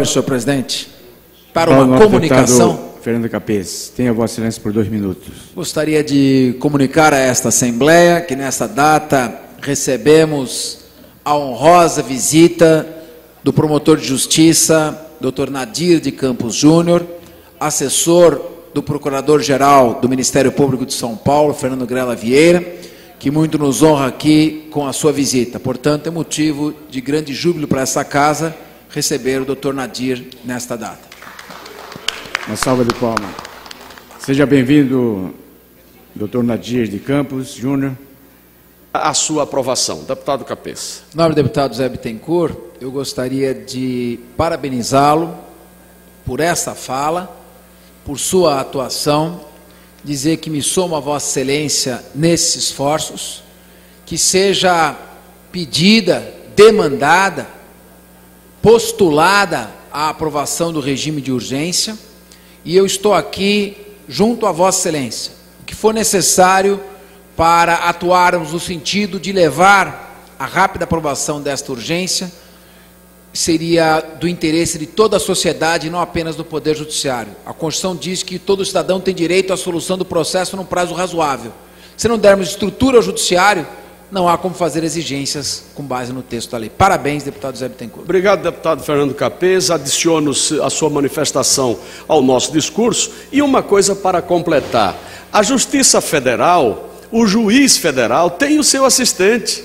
Senhor presidente, para uma comunicação. Fernando Capês, tenha Vossa Excelência por 2 minutos. Gostaria de comunicar a esta Assembleia que nesta data recebemos a honrosa visita do promotor de justiça, Dr. Nadir de Campos Júnior, assessor do Procurador-Geral do Ministério Público de São Paulo, Fernando Grela Vieira, que muito nos honra aqui com a sua visita. Portanto, é motivo de grande júbilo para essa casa receber o Dr. Nadir nesta data. Uma salva de palmas. Seja bem-vindo, Dr. Nadir de Campos Júnior. A sua aprovação, deputado Capês. Em nome do deputado Zé Bittencourt, eu gostaria de parabenizá-lo por essa fala, por sua atuação, dizer que me somo a Vossa Excelência nesses esforços, que seja pedida, demandada, postulada a aprovação do regime de urgência, e eu estou aqui junto a Vossa Excelência, o que for necessário para atuarmos no sentido de levar a rápida aprovação desta urgência, seria do interesse de toda a sociedade e não apenas do Poder Judiciário. A Constituição diz que todo cidadão tem direito à solução do processo num prazo razoável. Se não dermos estrutura ao Judiciário, não há como fazer exigências com base no texto da lei. Parabéns, deputado Zé Bittencourt. Obrigado, deputado Fernando Capês. Adiciono a sua manifestação ao nosso discurso. E uma coisa para completar. A Justiça Federal, o juiz federal, tem o seu assistente,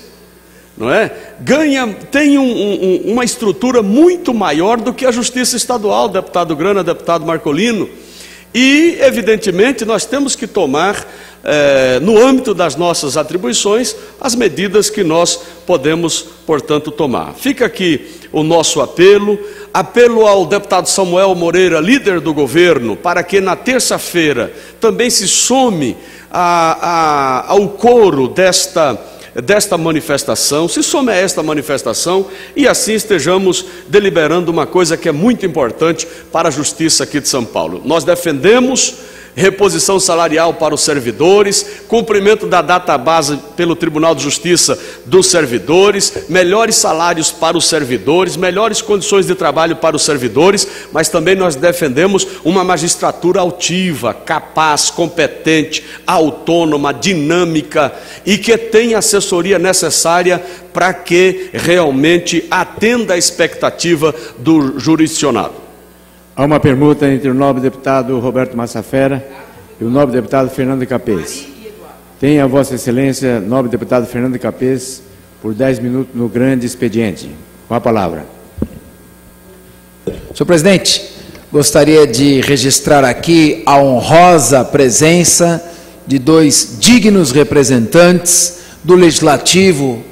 não é? Tem uma estrutura muito maior do que a Justiça Estadual, deputado Grana, deputado Marcolino. E, evidentemente, nós temos que tomar, no âmbito das nossas atribuições, as medidas que nós podemos, portanto, tomar. Fica aqui o nosso apelo ao deputado Samuel Moreira, líder do governo, para que na terça-feira também se some ao coro desta manifestação, se some a esta manifestação e assim estejamos deliberando uma coisa que é muito importante para a justiça aqui de São Paulo. Nós defendemos reposição salarial para os servidores, cumprimento da database pelo Tribunal de Justiça dos servidores, melhores salários para os servidores, melhores condições de trabalho para os servidores, mas também nós defendemos uma magistratura altiva, capaz, competente, autônoma, dinâmica e que tenha a assessoria necessária para que realmente atenda a expectativa do jurisdicionado. Há uma permuta entre o nobre deputado Roberto Massafera e o nobre deputado Fernando Capês. Tenha Vossa Excelência, nobre deputado Fernando Capês, por 10 minutos no grande expediente. Com a palavra. Senhor presidente, gostaria de registrar aqui a honrosa presença de 2 dignos representantes do Legislativo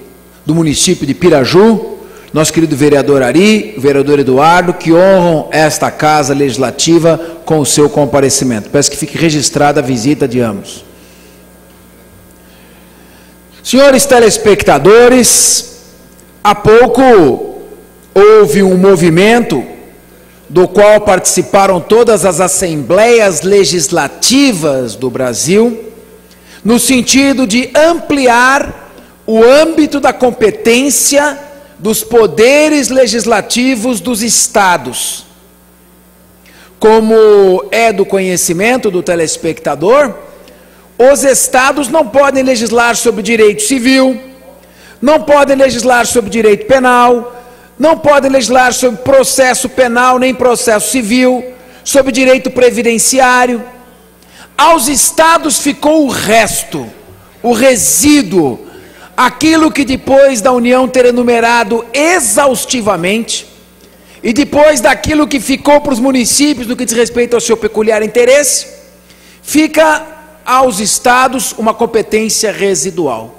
do município de Piraju, nosso querido vereador Ari, o vereador Eduardo, que honram esta Casa Legislativa com o seu comparecimento. Peço que fique registrada a visita de ambos. Senhores telespectadores, há pouco houve um movimento do qual participaram todas as assembleias legislativas do Brasil, no sentido de ampliar o âmbito da competência dos poderes legislativos dos estados. Como é do conhecimento do telespectador, os estados não podem legislar sobre direito civil, não podem legislar sobre direito penal, não podem legislar sobre processo penal nem processo civil, sobre direito previdenciário. Aos estados ficou o resto, o resíduo, aquilo que depois da União ter enumerado exaustivamente, e depois daquilo que ficou para os municípios no que diz respeito ao seu peculiar interesse, fica aos estados uma competência residual.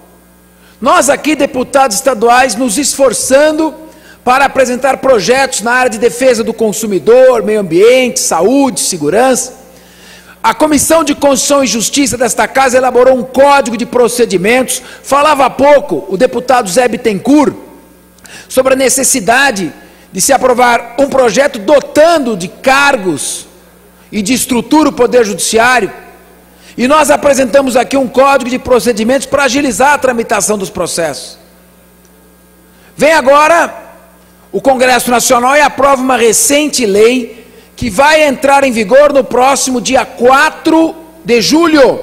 Nós aqui, deputados estaduais, nos esforçando para apresentar projetos na área de defesa do consumidor, meio ambiente, saúde, segurança. A Comissão de Constituição e Justiça desta Casa elaborou um código de procedimentos. Falava há pouco o deputado Zé Bittencourt sobre a necessidade de se aprovar um projeto dotando de cargos e de estrutura o Poder Judiciário. E nós apresentamos aqui um código de procedimentos para agilizar a tramitação dos processos. Vem agora o Congresso Nacional e aprova uma recente lei que vai entrar em vigor no próximo dia 4 de julho.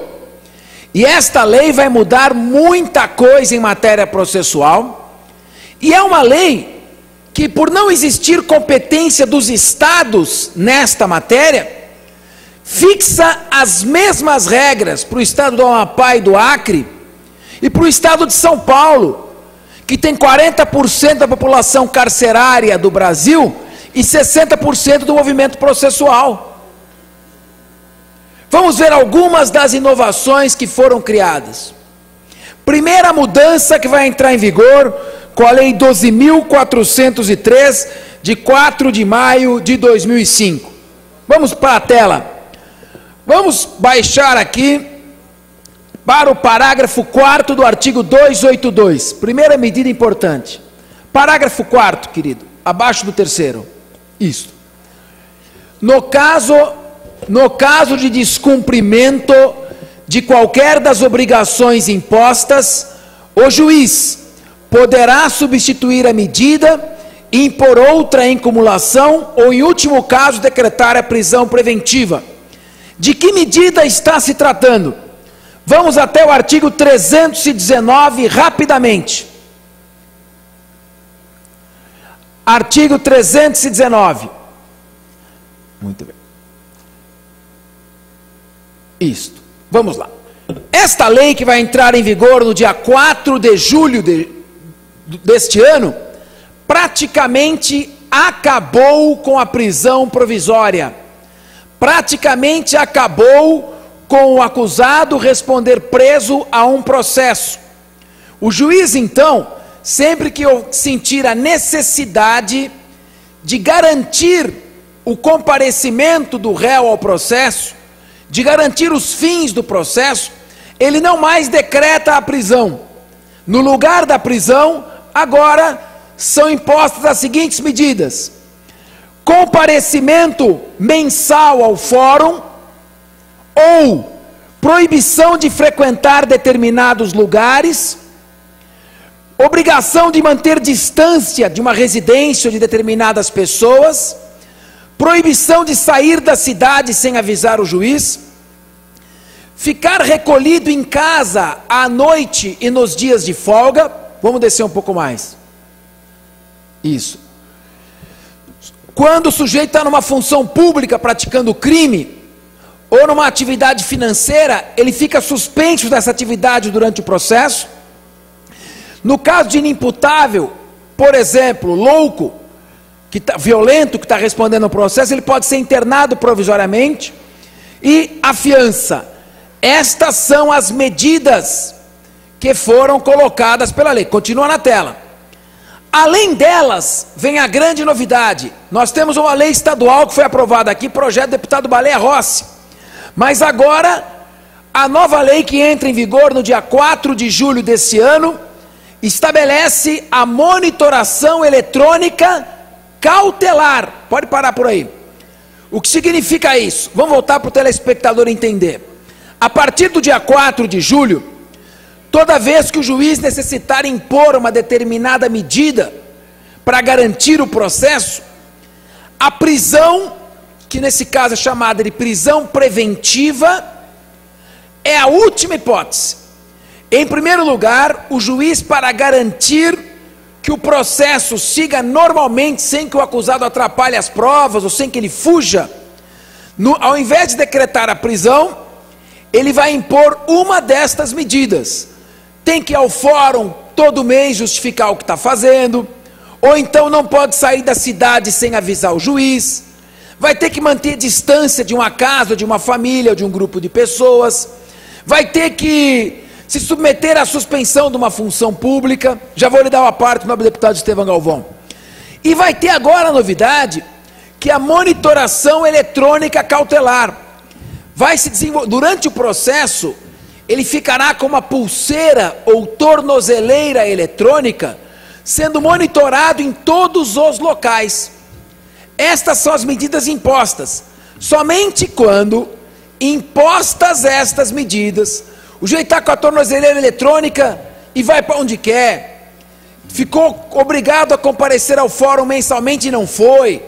E esta lei vai mudar muita coisa em matéria processual. E é uma lei que, por não existir competência dos estados nesta matéria, fixa as mesmas regras para o estado do Amapá e do Acre e para o estado de São Paulo, que tem 40% da população carcerária do Brasil e 60% do movimento processual. Vamos ver algumas das inovações que foram criadas. Primeira mudança que vai entrar em vigor com a Lei 12.403, de 4 de maio de 2005. Vamos para a tela. Vamos baixar aqui para o parágrafo 4º do artigo 282. Primeira medida importante. Parágrafo 4º, querido, abaixo do 3º. Isso. No caso de descumprimento de qualquer das obrigações impostas, o juiz poderá substituir a medida, impor outra em cumulação ou, em último caso, decretar a prisão preventiva. De que medida está se tratando? Vamos até o artigo 319 rapidamente. Artigo 319. Muito bem. Isto. Vamos lá. Esta lei que vai entrar em vigor no dia 4 de julho deste ano, praticamente acabou com a prisão provisória. Praticamente acabou com o acusado responder preso a um processo. O juiz, então, sempre que sentir a necessidade de garantir o comparecimento do réu ao processo, de garantir os fins do processo, ele não mais decreta a prisão. No lugar da prisão, agora são impostas as seguintes medidas: comparecimento mensal ao fórum, ou proibição de frequentar determinados lugares, obrigação de manter distância de uma residência ou de determinadas pessoas, proibição de sair da cidade sem avisar o juiz, ficar recolhido em casa à noite e nos dias de folga. Vamos descer um pouco mais. Isso. Quando o sujeito está numa função pública praticando crime, ou numa atividade financeira, ele fica suspenso dessa atividade durante o processo. No caso de inimputável, por exemplo, louco, violento, que está respondendo ao processo, ele pode ser internado provisoriamente. E a fiança. Estas são as medidas que foram colocadas pela lei. Continua na tela. Além delas, vem a grande novidade. Nós temos uma lei estadual que foi aprovada aqui, projeto do deputado Baleia Rossi. Mas agora, a nova lei que entra em vigor no dia 4 de julho desse ano, estabelece a monitoração eletrônica cautelar. Pode parar por aí. O que significa isso? Vamos voltar para o telespectador entender. A partir do dia 4 de julho, toda vez que o juiz necessitar impor uma determinada medida para garantir o processo, a prisão, que nesse caso é chamada de prisão preventiva, é a última hipótese. Em primeiro lugar, o juiz, para garantir que o processo siga normalmente, sem que o acusado atrapalhe as provas, ou sem que ele fuja, ao invés de decretar a prisão, ele vai impor uma destas medidas. Tem que ir ao fórum todo mês justificar o que está fazendo, ou então não pode sair da cidade sem avisar o juiz, vai ter que manter distância de uma casa, de uma família, ou de um grupo de pessoas, vai ter que se submeter à suspensão de uma função pública. Já vou lhe dar uma parte, nobre deputado Estevão Galvão. E vai ter agora a novidade, que a monitoração eletrônica cautelar vai se desenvolver. Durante o processo, ele ficará com uma pulseira ou tornozeleira eletrônica, sendo monitorado em todos os locais. Estas são as medidas impostas. Somente quando impostas estas medidas, o juiz está com a tornozeleira eletrônica e vai para onde quer, ficou obrigado a comparecer ao fórum mensalmente e não foi,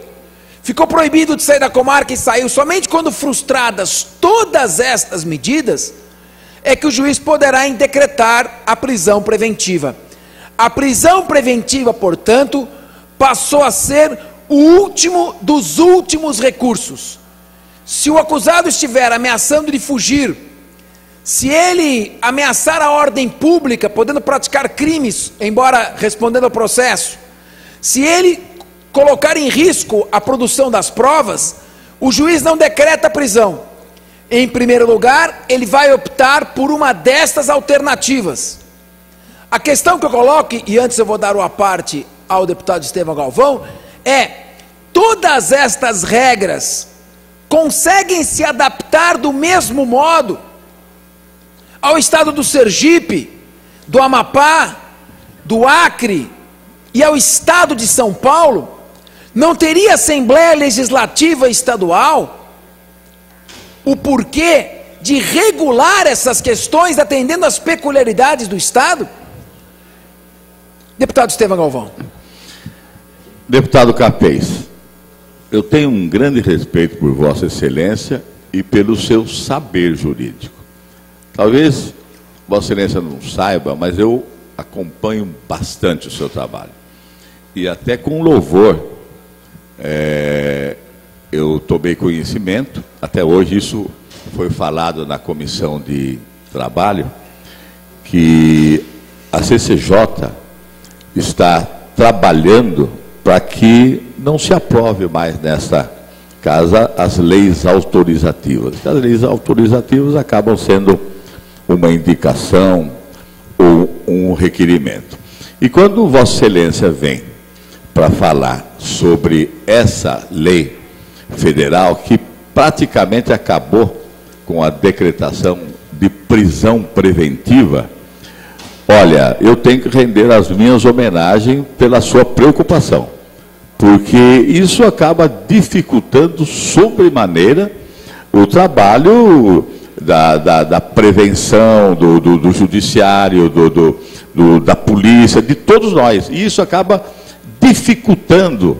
ficou proibido de sair da comarca e saiu. Somente quando frustradas todas estas medidas, é que o juiz poderá decretar a prisão preventiva. A prisão preventiva, portanto, passou a ser o último dos últimos recursos. Se o acusado estiver ameaçando de fugir, se ele ameaçar a ordem pública, podendo praticar crimes, embora respondendo ao processo, se ele colocar em risco a produção das provas, o juiz não decreta a prisão. Em primeiro lugar, ele vai optar por uma destas alternativas. A questão que eu coloco, e antes eu vou dar o à parte ao deputado Estevão Galvão, é: todas estas regras conseguem se adaptar do mesmo modo ao estado do Sergipe, do Amapá, do Acre e ao estado de São Paulo? Não teria Assembleia Legislativa Estadual o porquê de regular essas questões atendendo às peculiaridades do estado? Deputado Estevão Galvão. Deputado Capês, eu tenho um grande respeito por Vossa Excelência e pelo seu saber jurídico. Talvez Vossa Excelência não saiba, mas eu acompanho bastante o seu trabalho. E até com louvor, eu tomei conhecimento, até hoje isso foi falado na Comissão de Trabalho, que a CCJ está trabalhando para que não se aprove mais nesta casa as leis autorizativas. As leis autorizativas acabam sendo uma indicação ou um requerimento. E quando Vossa Excelência vem para falar sobre essa lei federal, que praticamente acabou com a decretação de prisão preventiva, olha, eu tenho que render as minhas homenagens pela sua preocupação, porque isso acaba dificultando sobremaneira o trabalho da prevenção, do judiciário, da polícia, de todos nós. E isso acaba dificultando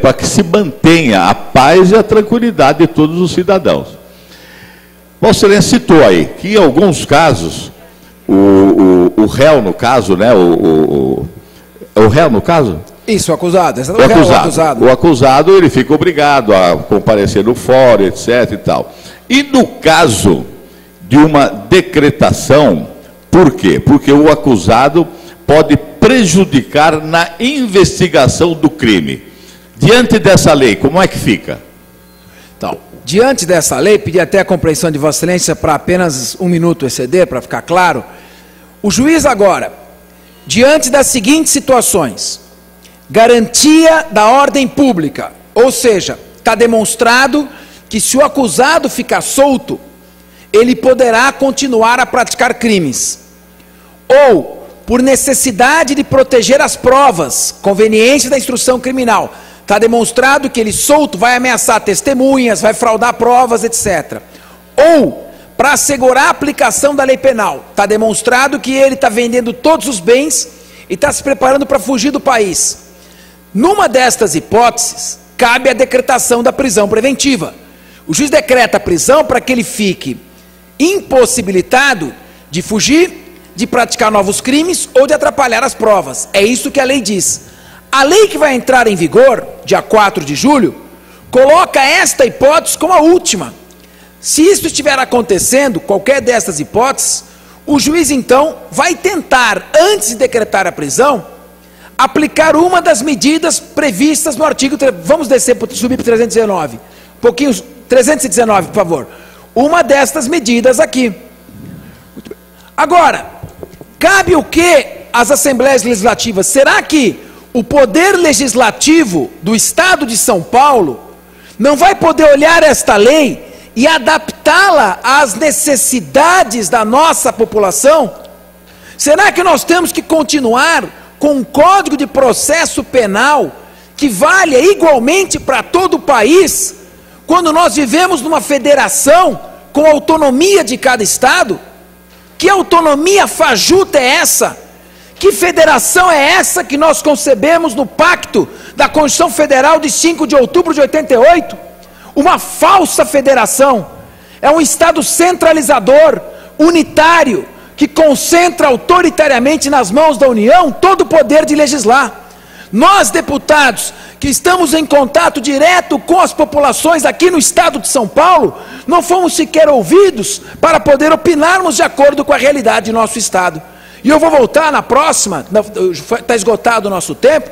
para que se mantenha a paz e a tranquilidade de todos os cidadãos. Vossa Excelência citou aí que em alguns casos o réu, no caso, né, o réu, no caso? Isso, o acusado. O acusado, ele fica obrigado a comparecer no fórum, etc. e tal. E no caso de uma decretação, por quê? Porque o acusado pode prejudicar na investigação do crime. Diante dessa lei, como é que fica? Então, diante dessa lei, pedi até a compreensão de Vossa Excelência para apenas um minuto exceder, para ficar claro. O juiz agora, diante das seguintes situações: garantia da ordem pública, ou seja, está demonstrado que se o acusado ficar solto, ele poderá continuar a praticar crimes. Ou, por necessidade de proteger as provas, conveniência da instrução criminal, está demonstrado que ele solto vai ameaçar testemunhas, vai fraudar provas, etc. Ou, para assegurar a aplicação da lei penal, está demonstrado que ele está vendendo todos os bens e está se preparando para fugir do país. Numa destas hipóteses, cabe a decretação da prisão preventiva. O juiz decreta a prisão para que ele fique impossibilitado de fugir, de praticar novos crimes ou de atrapalhar as provas. É isso que a lei diz. A lei que vai entrar em vigor, dia 4 de julho, coloca esta hipótese como a última. Se isso estiver acontecendo, qualquer dessas hipóteses, o juiz então vai tentar, antes de decretar a prisão, aplicar uma das medidas previstas no artigo... Vamos descer, subir para 319. Pouquinho, 319, por favor. Uma destas medidas aqui. Agora, cabe o que às Assembleias Legislativas? Será que o Poder Legislativo do Estado de São Paulo não vai poder olhar esta lei e adaptá-la às necessidades da nossa população? Será que nós temos que continuar com um Código de Processo Penal que valha igualmente para todo o país, quando nós vivemos numa federação com autonomia de cada estado? Que autonomia fajuta é essa? Que federação é essa que nós concebemos no pacto da Constituição Federal de 5 de outubro de 88? Uma falsa federação. É um Estado centralizador, unitário, que concentra autoritariamente nas mãos da União todo o poder de legislar. Nós, deputados, que estamos em contato direto com as populações aqui no estado de São Paulo, não fomos sequer ouvidos para poder opinarmos de acordo com a realidade de nosso estado. E eu vou voltar na próxima, está esgotado o nosso tempo,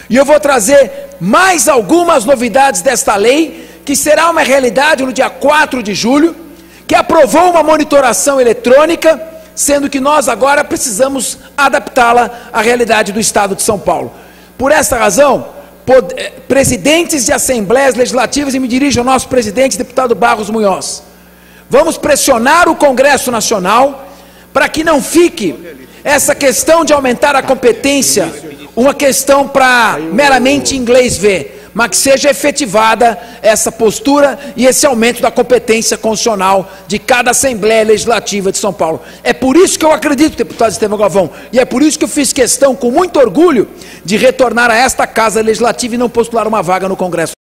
e eu vou trazer mais algumas novidades desta lei, que será uma realidade no dia 4 de julho, que aprovou uma monitoração eletrônica, sendo que nós agora precisamos adaptá-la à realidade do estado de São Paulo. Por esta razão, presidentes de assembleias legislativas, e me dirijo ao nosso presidente, deputado Barros Munhoz, vamos pressionar o Congresso Nacional para que não fique essa questão de aumentar a competência uma questão para meramente inglês ver, mas que seja efetivada essa postura e esse aumento da competência constitucional de cada Assembleia Legislativa de São Paulo. É por isso que eu acredito, deputado Estevão Galvão, e é por isso que eu fiz questão, com muito orgulho, de retornar a esta Casa Legislativa e não postular uma vaga no Congresso.